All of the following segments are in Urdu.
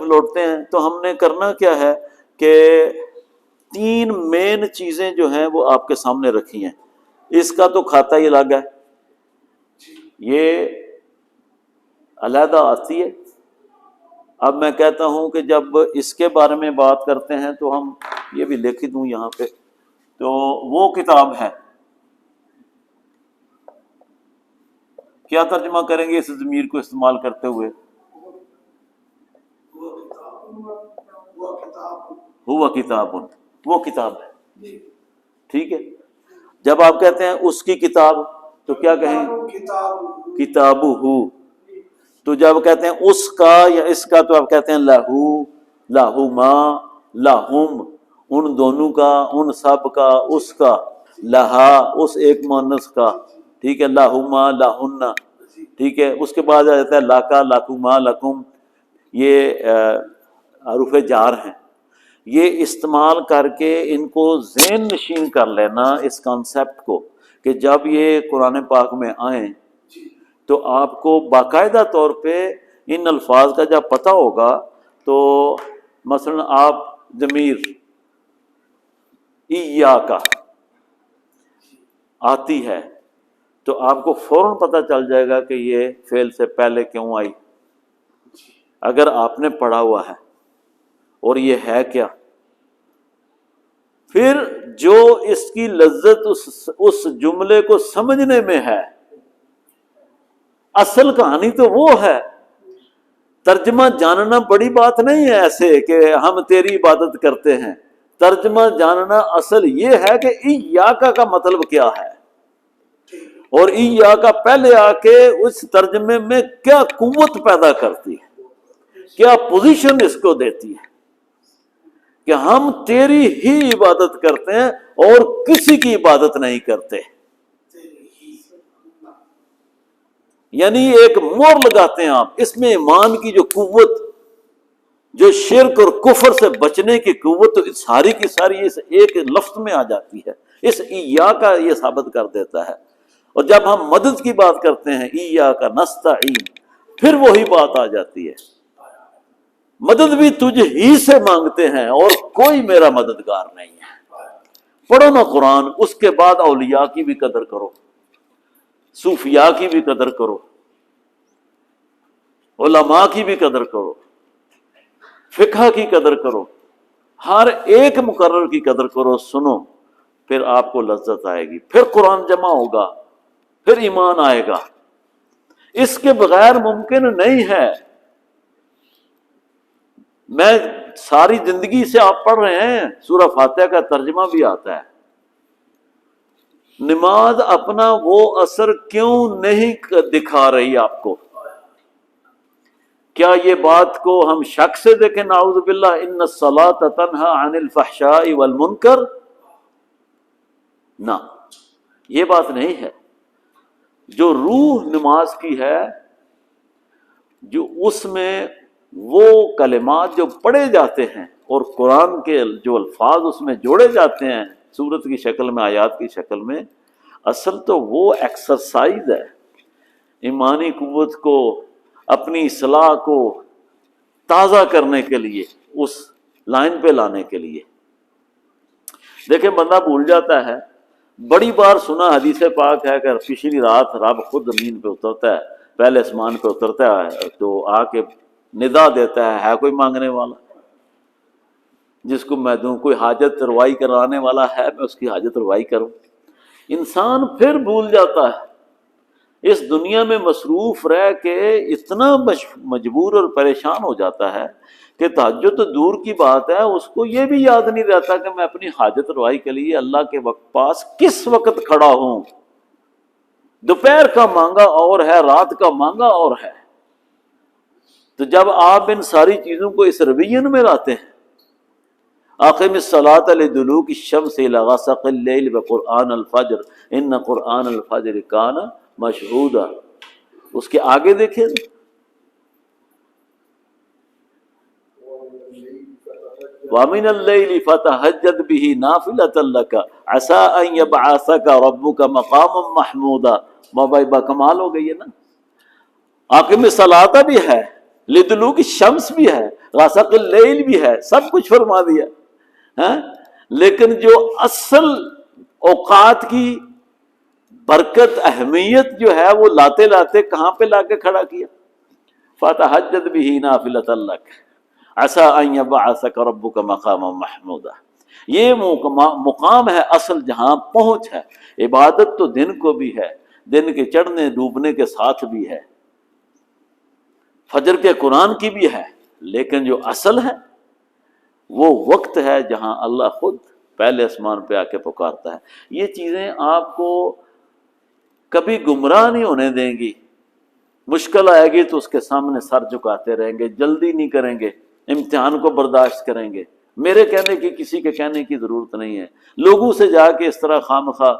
لوٹتے ہیں تو ہم نے کرنا کیا ہے کہ 3 مین چیزیں جو ہیں وہ آپ کے سامنے رکھی ہیں. اس کا تو کھاتا ہی الگ ہے، یہ علیحدہ آتی ہے. اب میں کہتا ہوں کہ جب اس کے بارے میں بات کرتے ہیں تو ہم یہ بھی لکھ دوں یہاں پہ، تو وہ کتاب ہے، کیا ترجمہ کریں گے اس ضمیر کو استعمال کرتے ہوئے؟ ہوا کتاب، وہ کتاب ہے. ٹھیک ہے، جب آپ کہتے ہیں اس کی کتاب تو کیا کہیں؟ کتابہ. تو جب کہتے ہیں اس کا یا اس کا تو آپ کہتے ہیں لہو، لہما، لہم، ان دونوں کا، ان سب کا، اس کا، لہا اس ایک مؤنث کا. ٹھیک ہے، لہما، لہن. ٹھیک ہے، اس کے بعد آ جاتا ہے لاکا، لاکما، لکم. یہ حروف جار ہیں. یہ استعمال کر کے ان کو ذہن نشین کر لینا اس کانسیپٹ کو کہ جب یہ قرآن پاک میں آئیں تو آپ کو باقاعدہ طور پہ ان الفاظ کا جب پتہ ہوگا تو مثلا آپ ضمیر ایاکا آتی ہے تو آپ کو فوراً پتہ چل جائے گا کہ یہ فعل سے پہلے کیوں آئی، اگر آپ نے پڑھا ہوا ہے. اور یہ ہے کیا؟ پھر جو اس کی لذت اس جملے کو سمجھنے میں ہے، اصل کہانی تو وہ ہے. ترجمہ جاننا بڑی بات نہیں ہے ایسے کہ ہم تیری عبادت کرتے ہیں. ترجمہ جاننا اصل یہ ہے کہ ایاکا کا مطلب کیا ہے، اور ایاکا پہلے آ کے اس ترجمے میں کیا قوت پیدا کرتی ہے، کیا پوزیشن اس کو دیتی ہے کہ ہم تیری ہی عبادت کرتے ہیں اور کسی کی عبادت نہیں کرتے. یعنی ایک مور لگاتے ہیں آپ اس میں، ایمان کی جو قوت، جو شرک اور کفر سے بچنے کی قوت، تو ساری کی ساری اس ایک لفظ میں آ جاتی ہے. اس ایا کا یہ ثابت کر دیتا ہے. اور جب ہم مدد کی بات کرتے ہیں ایاک نستعین، پھر وہی بات آ جاتی ہے، مدد بھی تجھ ہی سے مانگتے ہیں اور کوئی میرا مددگار نہیں ہے. پڑھو نا قرآن، اس کے بعد اولیاء کی بھی قدر کرو، صوفیاء کی بھی قدر کرو، علماء کی بھی قدر کرو، فقہ کی قدر کرو، ہر ایک مقرر کی قدر کرو. سنو، پھر آپ کو لذت آئے گی، پھر قرآن جمع ہوگا، پھر ایمان آئے گا. اس کے بغیر ممکن نہیں ہے. میں ساری زندگی سے آپ پڑھ رہے ہیں، سورہ فاتحہ کا ترجمہ بھی آتا ہے. نماز اپنا وہ اثر کیوں نہیں دکھا رہی آپ کو؟ کیا یہ بات کو ہم شک سے دیکھیں؟ نعوذ باللہ، ان الصلاۃ تنہی عن الفحشاء والمنکر. نہ، یہ بات نہیں ہے. جو روح نماز کی ہے، جو اس میں وہ کلمات جو پڑھے جاتے ہیں اور قرآن کے جو الفاظ اس میں جوڑے جاتے ہیں سورت کی شکل میں، آیات کی شکل میں، اصل تو وہ ایکسرسائز ہے ایمانی قوت کو، اپنی اصلاح کو تازہ کرنے کے لیے، اس لائن پہ لانے کے لیے. دیکھیں، بندہ بھول جاتا ہے. بڑی بار سنا حدیث پاک ہے کہ پچھلی رات رب خود زمین پہ اترتا ہے، پہلے آسمان پہ اترتا ہے تو آ کے ندا دیتا ہے کوئی مانگنے والا جس کو میں دوں، کوئی حاجت روائی کرانے والا ہے میں اس کی حاجت روائی کروں. انسان پھر بھول جاتا ہے، اس دنیا میں مصروف رہ کے اتنا مجبور اور پریشان ہو جاتا ہے کہ تہجد تو دور کی بات ہے، اس کو یہ بھی یاد نہیں رہتا کہ میں اپنی حاجت روائی کے لیے اللہ کے پاس کس وقت کھڑا ہوں. دوپہر کا مانگا اور ہے، رات کا مانگا اور ہے. تو جب آپ ان ساری چیزوں کو اس رویے میں لاتے ہیں، اقم الصلاۃ لدلوک الشمس الی غسق اللیل وقرآن الفجر ان قرآن الفجر کان مشہودا. اس کے آگے دیکھیں، وَمِنَ اللَّيْلِ فَتَهَجَّدْ بِهِ نَافِلَةً لَكَ عَسَىٰ أَن يَبْعَثَكَ رَبُّكَ مَقَامًا مَحْمُودًا. با کمال ہو گئی ہے نا. اقم الصلاۃ بھی ہے، لدلوک شمس بھی ہے، غسق اللیل بھی ہے، سب کچھ فرما دیا ہاں؟ لیکن جو اصل اوقات کی برکت اہمیت جو ہے وہ لاتے لاتے کہاں پہ لا کے کھڑا کیا؟ فتہجد بہ نافلۃ لک عسیٰ ان یبعثک ربک مقاما محمودا۔ یہ مقام ہے اصل جہاں پہنچ ہے۔ عبادت تو دن کو بھی ہے، دن کے چڑھنے ڈوبنے کے ساتھ بھی ہے، فجر کے قرآن کی بھی ہے، لیکن جو اصل ہے وہ وقت ہے جہاں اللہ خود پہلے آسمان پہ آ کے پکارتا ہے۔ یہ چیزیں آپ کو کبھی گمراہ نہیں ہونے دیں گی۔ مشکل آئے گی تو اس کے سامنے سر جھکاتے رہیں گے، جلدی نہیں کریں گے، امتحان کو برداشت کریں گے۔ میرے کہنے کی، کسی کے کہنے کی ضرورت نہیں ہے، لوگوں سے جا کے اس طرح خامخواہ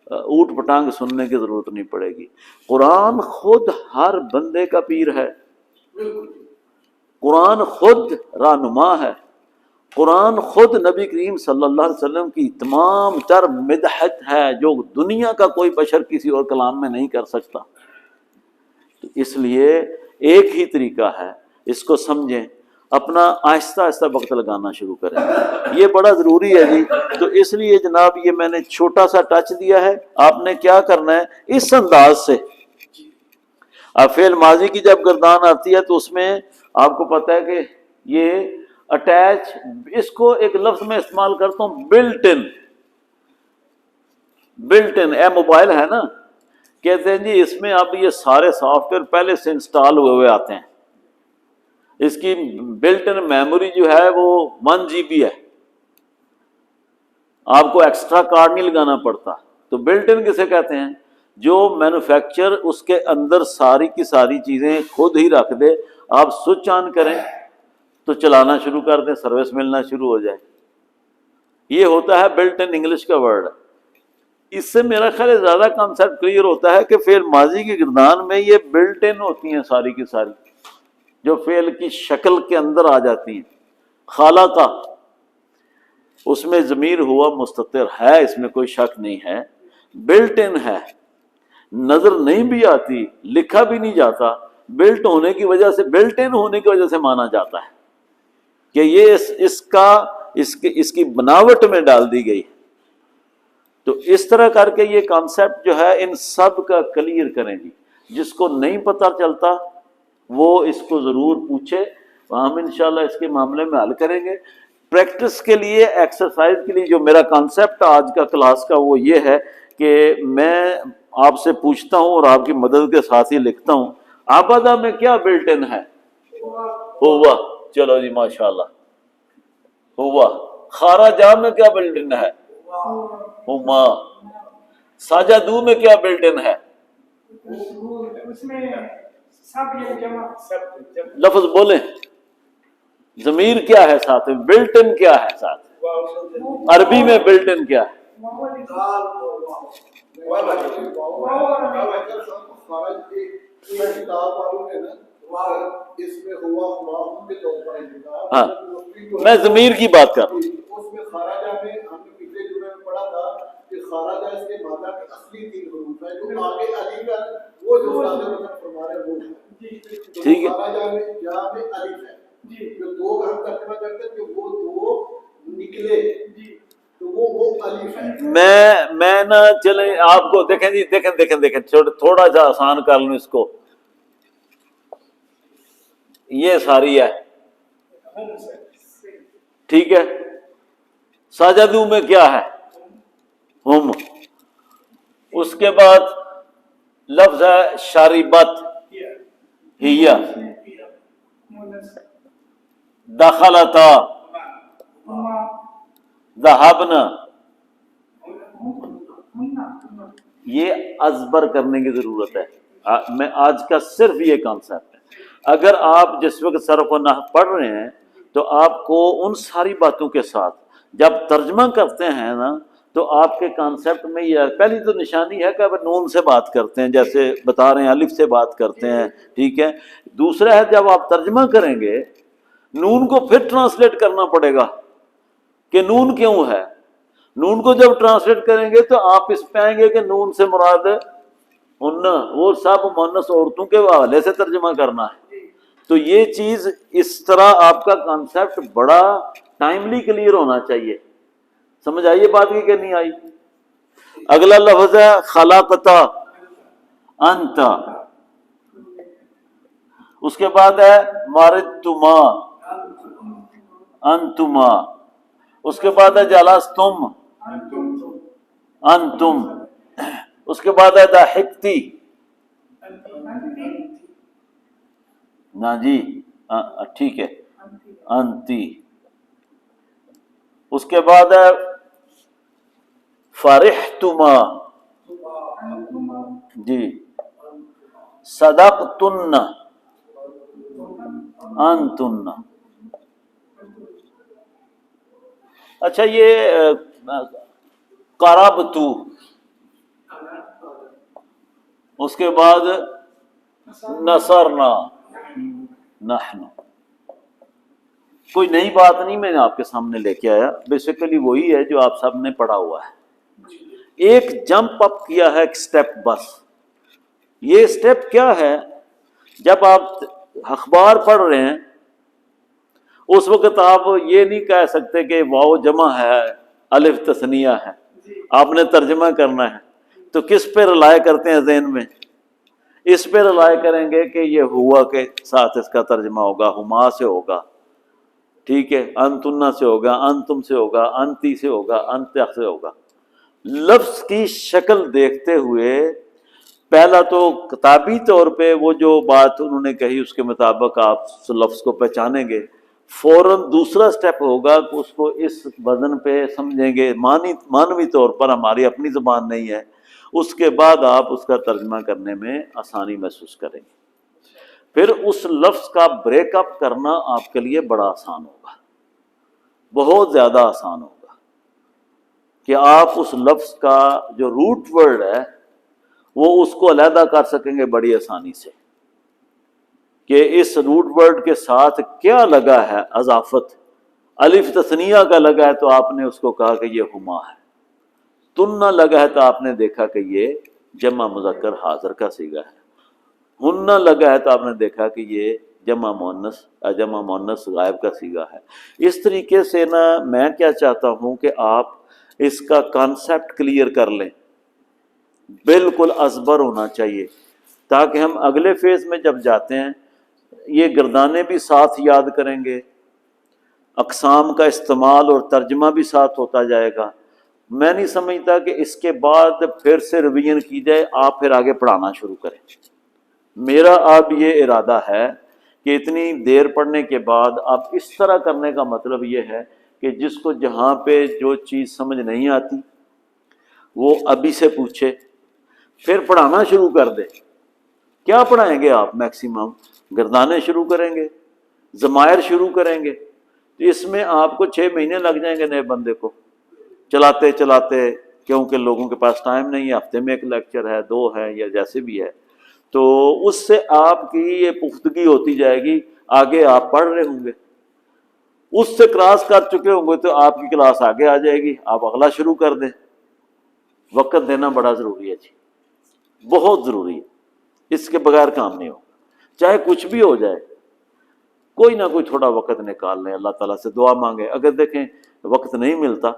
اوٹ پٹانگ سننے کی ضرورت نہیں پڑے گی۔ قرآن خود ہر بندے کا پیر ہے، قرآن خود رہنما ہے، قرآن خود نبی کریم صلی اللہ علیہ وسلم کی تمام تر مدحت ہے جو دنیا کا کوئی بشر کسی اور کلام میں نہیں کر سکتا۔ تو اس لیے ایک ہی طریقہ ہے، اس کو سمجھیں، اپنا آہستہ آہستہ وقت لگانا شروع کریں، یہ بڑا ضروری ہے جی۔ تو اس لیے جناب یہ میں نے چھوٹا سا ٹچ دیا ہے، آپ نے کیا کرنا ہے اس انداز سے۔ اب فعل ماضی کی جب گردان آتی ہے تو اس میں آپ کو پتہ ہے کہ یہ اٹیچ، اس کو ایک لفظ میں استعمال کرتا ہوں، built in. Built in a mobile ہے نا، کہتے ہیں جی اس میں اب یہ سارے سافٹ ویئر پہلے سے انسٹال ہوئے ہوئے آتے ہیں، اس کی بلٹ ان میموری جو ہے وہ 1 GB ہے، آپ کو ایکسٹرا کارڈ نہیں لگانا پڑتا۔ تو بلٹ ان کسے کہتے ہیں؟ جو مینوفیکچر اس کے اندر ساری کی ساری چیزیں خود ہی رکھ دے، آپ سوئچ آن کریں تو چلانا شروع کر دیں، سروس ملنا شروع ہو جائے۔ یہ ہوتا ہے بلٹ ان، انگلش کا ورڈ۔ اس سے میرا خیال ہے زیادہ کانسیپٹ کلیئر ہوتا ہے کہ فعل ماضی کی گردان میں یہ بلٹ ان ہوتی ہیں ساری کی ساری، جو فعل کی شکل کے اندر آ جاتی ہیں۔ خالقہ، اس میں ضمیر ہوا مستتر ہے، اس میں کوئی شک نہیں ہے، بلٹ ان ہے، نظر نہیں بھی آتی، لکھا بھی نہیں جاتا، بلٹ ہونے کی وجہ سے، بلٹ ان ہونے کی وجہ سے مانا جاتا ہے کہ یہ اس کی بناوٹ میں ڈال دی گئی۔ تو اس طرح کر کے یہ کانسیپٹ جو ہے ان سب کا کلیئر کریں گی۔ جس کو نہیں پتہ چلتا وہ اس کو ضرور پوچھے، ہم انشاءاللہ اس کے معاملے میں حل کریں گے۔ پریکٹس کے لیے، ایکسرسائز کے لیے جو میرا کانسیپٹ آج کا کلاس کا وہ یہ ہے کہ میں آپ سے پوچھتا ہوں اور آپ کی مدد کے ساتھ ہی لکھتا ہوں، عبدہ میں کیا بلٹ ان ہے؟ ہوا، چلو جی ماشاءاللہ، ہوا۔ خارجہ میں کیا بلٹ ان ہے؟ ہما۔ ساجدو میں کیا بلٹ ان ہے؟ لفظ بولیں، ضمیر کیا ہے ساتھ میں، بلٹ ان کیا ہے ساتھ؟ عربی میں بلٹ ان کیا ہے؟ ہاں، میں ضمیر کی بات کر رہا ہوں۔ ٹھیک ہے، میں نا چلیں آپ کو دیکھیں جی، دیکھیں تھوڑا سا آسان کر لوں اس کو۔ یہ ساری ہے، ٹھیک ہے۔ ساجدو میں کیا ہے؟ ہم۔ اس کے بعد لفظ ہے شاربت، ہیا، دخلتا، ذهبنا۔ یہ ازبر کرنے کی ضرورت ہے۔ میں آج کا صرف یہ کانسیپٹ ہے، اگر آپ جس وقت صرف و نحو پڑھ رہے ہیں تو آپ کو ان ساری باتوں کے ساتھ جب ترجمہ کرتے ہیں نا تو آپ کے کانسیپٹ میں یہ پہلی تو نشانی ہے کہ آپ نون سے بات کرتے ہیں، جیسے بتا رہے ہیں الف سے بات کرتے ہیں، ٹھیک ہے۔ دوسرا ہے جب آپ ترجمہ کریں گے نون کو پھر ٹرانسلیٹ کرنا پڑے گا کہ نون کیوں ہے۔ نون کو جب ٹرانسلیٹ کریں گے تو آپ اس پہ آئیں گے کہ نون سے مراد ان، وہ سب مؤنث عورتوں کے حوالے سے ترجمہ کرنا ہے۔ تو یہ چیز اس طرح آپ کا کانسیپٹ بڑا ٹائملی کلیئر ہونا چاہیے. سمجھ آئیے بات کی کہ نہیں آئی؟ اگلا لفظ ہے خلقتا انت، اس کے بعد ہے مردتما انتما، اس کے بعد ہے جلستم انتم، اس کے بعد ہے ضحکتی نا جی ٹھیک ہے انتی، اس کے بعد ہے فرحتما جی، صدقتن انتن. اچھا یہ قربتو، اس کے بعد نصرنا نحن. کوئی نئی بات نہیں میں نے آپ کے سامنے لے کے آیا، بیسیکلی وہی ہے جو آپ سب نے پڑھا ہوا ہے. ایک جمپ اپ کیا ہے ایک سٹیپ بس. یہ سٹیپ کیا ہے؟ جب آپ اخبار پڑھ رہے ہیں اس وقت آپ یہ نہیں کہہ سکتے کہ واو جمع ہے الف تثنیہ ہے، آپ نے ترجمہ کرنا ہے. تو کس پہ رلائے کرتے ہیں ذہن میں؟ اس پہ رلائے کریں گے کہ یہ ہوا کے ساتھ اس کا ترجمہ ہوگا، ہما سے ہوگا، ٹھیک ہے، انتنا سے ہوگا، انتم سے ہوگا، انتی سے ہوگا، انت سے ہوگا. لفظ کی شکل دیکھتے ہوئے پہلا تو کتابی طور پہ وہ جو بات انہوں نے کہی اس کے مطابق آپ لفظ کو پہچانیں گے. فوراً دوسرا سٹیپ ہوگا کہ اس کو اس وزن پہ سمجھیں گے، مانوی طور پر، ہماری اپنی زبان نہیں ہے. اس کے بعد آپ اس کا ترجمہ کرنے میں آسانی محسوس کریں گے. پھر اس لفظ کا بریک اپ کرنا آپ کے لیے بڑا آسان ہوگا، بہت زیادہ آسان ہوگا کہ آپ اس لفظ کا جو روٹ ورڈ ہے وہ اس کو علیحدہ کر سکیں گے بڑی آسانی سے، کہ اس روٹ ورڈ کے ساتھ کیا لگا ہے. اضافت الف تثنیہ کا لگا ہے تو آپ نے اس کو کہا کہ یہ ہما ہے. تنہ لگا ہے تو آپ نے دیکھا کہ یہ جمع مذکر حاضر کا صیغہ ہے. ہنہ لگا ہے تو آپ نے دیکھا کہ یہ جمع مؤنث غائب کا صیغہ ہے. اس طریقے سے نا میں کیا چاہتا ہوں کہ آپ اس کا کانسیپٹ کلیئر کر لیں، بالکل ازبر ہونا چاہیے، تاکہ ہم اگلے فیز میں جب جاتے ہیں یہ گردانے بھی ساتھ یاد کریں گے، اقسام کا استعمال اور ترجمہ بھی ساتھ ہوتا جائے گا. میں نہیں سمجھتا کہ اس کے بعد پھر سے ریویژن کی جائے، آپ پھر آگے پڑھانا شروع کریں. میرا اب یہ ارادہ ہے کہ اتنی دیر پڑھنے کے بعد اب اس طرح کرنے کا مطلب یہ ہے کہ جس کو جہاں پہ جو چیز سمجھ نہیں آتی وہ ابھی سے پوچھے، پھر پڑھانا شروع کر دے. کیا پڑھائیں گے آپ؟ میکسیمم گردانے شروع کریں گے، ضمائر شروع کریں گے. تو اس میں آپ کو 6 مہینے لگ جائیں گے نئے بندے کو چلاتے چلاتے، کیونکہ لوگوں کے پاس ٹائم نہیں ہے، ہفتے میں 1 لیکچر ہے، 2 ہے، یا جیسے بھی ہے. تو اس سے آپ کی یہ پختگی ہوتی جائے گی، آگے آپ پڑھ رہے ہوں گے، اس سے کراس کر چکے ہوں گے تو آپ کی کلاس آگے آ جائے گی، آپ اگلا شروع کر دیں. وقت دینا بڑا ضروری ہے جی، بہت ضروری ہے. اس کے بغیر کام نہیں ہوگا، چاہے کچھ بھی ہو جائے. کوئی نہ کوئی تھوڑا وقت نکال لیں، اللہ تعالیٰ سے دعا مانگیں. اگر دیکھیں وقت نہیں ملتا،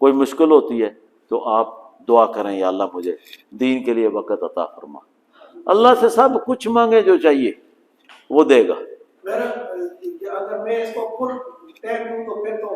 کوئی مشکل ہوتی ہے، تو آپ دعا کریں یا اللہ مجھے دین کے لیے وقت عطا فرما. اللہ سے سب کچھ مانگے جو چاہیے وہ دے گا. اگر میں اس کو فل ٹائم دوں تو پھر تو